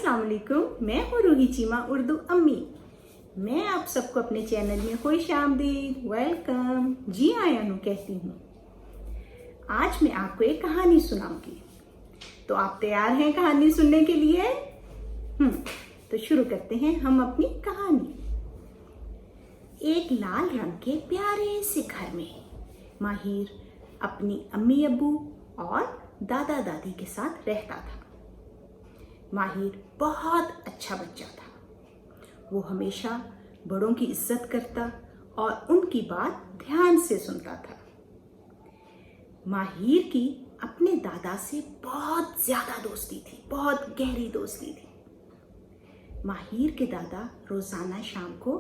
अस्सलाम वालेकुम, मैं हूँ रूही चीमा उर्दू अम्मी। मैं आप सबको अपने चैनल में खुश आमदीद, वेलकम, जी आया हूँ कहती हूँ। आज मैं आपको एक कहानी सुनाऊंगी, तो आप तैयार हैं कहानी सुनने के लिए? तो शुरू करते हैं हम अपनी कहानी। एक लाल रंग के प्यारे से घर में माहिर अपनी अम्मी अब्बू और दादा दादी के साथ रहता था। माहिर बहुत अच्छा बच्चा था। वो हमेशा बड़ों की इज्जत करता और उनकी बात ध्यान से सुनता था। माहिर की अपने दादा से बहुत ज्यादा दोस्ती थी, बहुत गहरी दोस्ती थी। माहिर के दादा रोजाना शाम को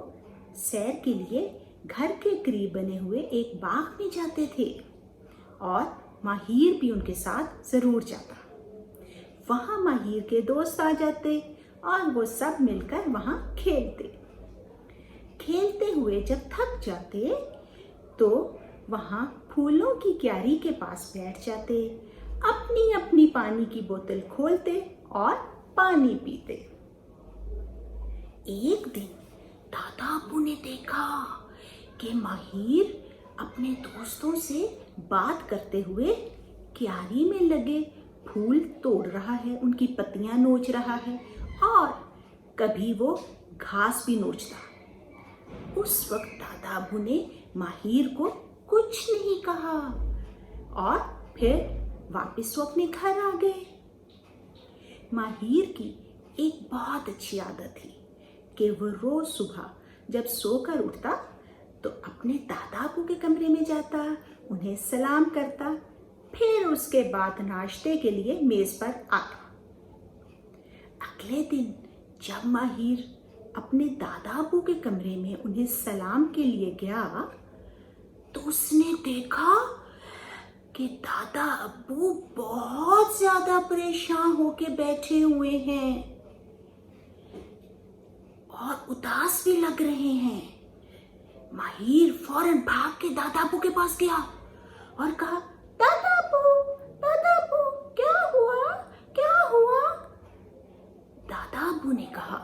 सैर के लिए घर के करीब बने हुए एक बाग में जाते थे और माहिर भी उनके साथ जरूर जाता। वहां माहिर के दोस्त आ जाते और वो सब मिलकर वहां खेलते। खेलते हुए जब थक जाते तो वहां फूलों की क्यारी के पास बैठ जाते, अपनी अपनी पानी की बोतल खोलते और पानी पीते। एक दिन दादा अब्बू ने देखा कि माहिर अपने दोस्तों से बात करते हुए क्यारी में लगे फूल तोड़ रहा है, उनकी पत्तियां नोच रहा है और कभी वो घास भी नोचता। उस वक्त दादा अब्बू ने माहिर को कुछ नहीं कहा और फिर वापस वो अपने घर आ गए। माहिर की एक बहुत अच्छी आदत थी कि वो रोज सुबह जब सोकर उठता तो अपने दादा अब्बू के कमरे में जाता, उन्हें सलाम करता, फिर उसके बाद नाश्ते के लिए मेज पर आता। अगले दिन जब माहिर अपने दादा अब्बू के कमरे में उन्हें सलाम के लिए गया तो उसने देखा कि दादा अब्बू बहुत ज्यादा परेशान होके बैठे हुए हैं और उदास भी लग रहे हैं। माहिर फौरन भाग के दादा अब्बू के पास गया और कहा, दादा अब्बू, क्या हुआ, क्या हुआ? दादा अब्बू ने कहा,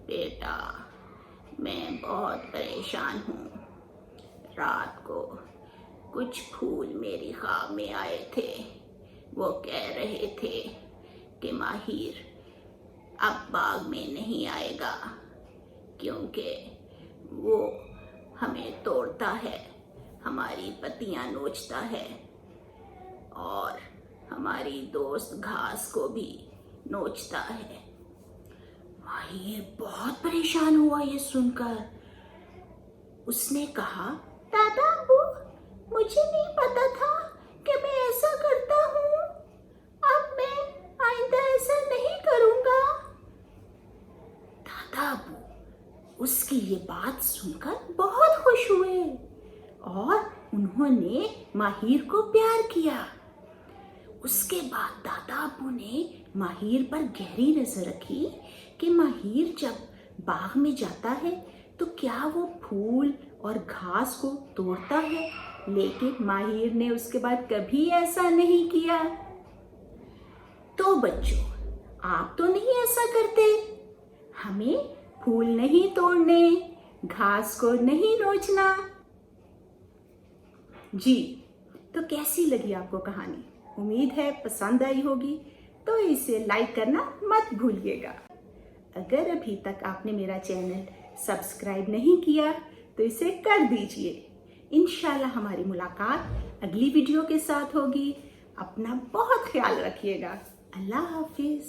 बेटा, मैं बहुत परेशान हूँ। रात को कुछ फूल मेरी ख्वाब में आए थे। वो कह रहे थे कि माहिर अब बाग में नहीं आएगा क्योंकि वो हमें तोड़ता है, हमारी पत्तियां नोचता है और हमारी दोस्त घास को भी नोचता है। माहिर बहुत परेशान हुआ ये सुनकर। उसने कहा, दादा अब्बू, मुझे नहीं पता था कि मैं ऐसा करता हूँ। अब मैं आइंदा ऐसा नहीं करूँगा। दादा अब्बू उसकी ये बात सुनकर बहुत खुश हुए और उन्होंने माहिर को प्यार किया। उसके बाद दादा अब्बू ने माहिर पर गहरी नजर रखी कि माहिर जब बाग में जाता है तो क्या वो फूल और घास को तोड़ता है, लेकिन माहिर ने उसके बाद कभी ऐसा नहीं किया। तो बच्चों, आप तो नहीं ऐसा करते? हमें फूल नहीं तोड़ने, घास को नहीं नोचना। जी, तो कैसी लगी आपको कहानी? उम्मीद है पसंद आई होगी, तो इसे लाइक करना मत भूलिएगा। अगर अभी तक आपने मेरा चैनल सब्सक्राइब नहीं किया तो इसे कर दीजिए। इंशाल्लाह हमारी मुलाकात अगली वीडियो के साथ होगी। अपना बहुत ख्याल रखिएगा। अल्लाह हाफिज।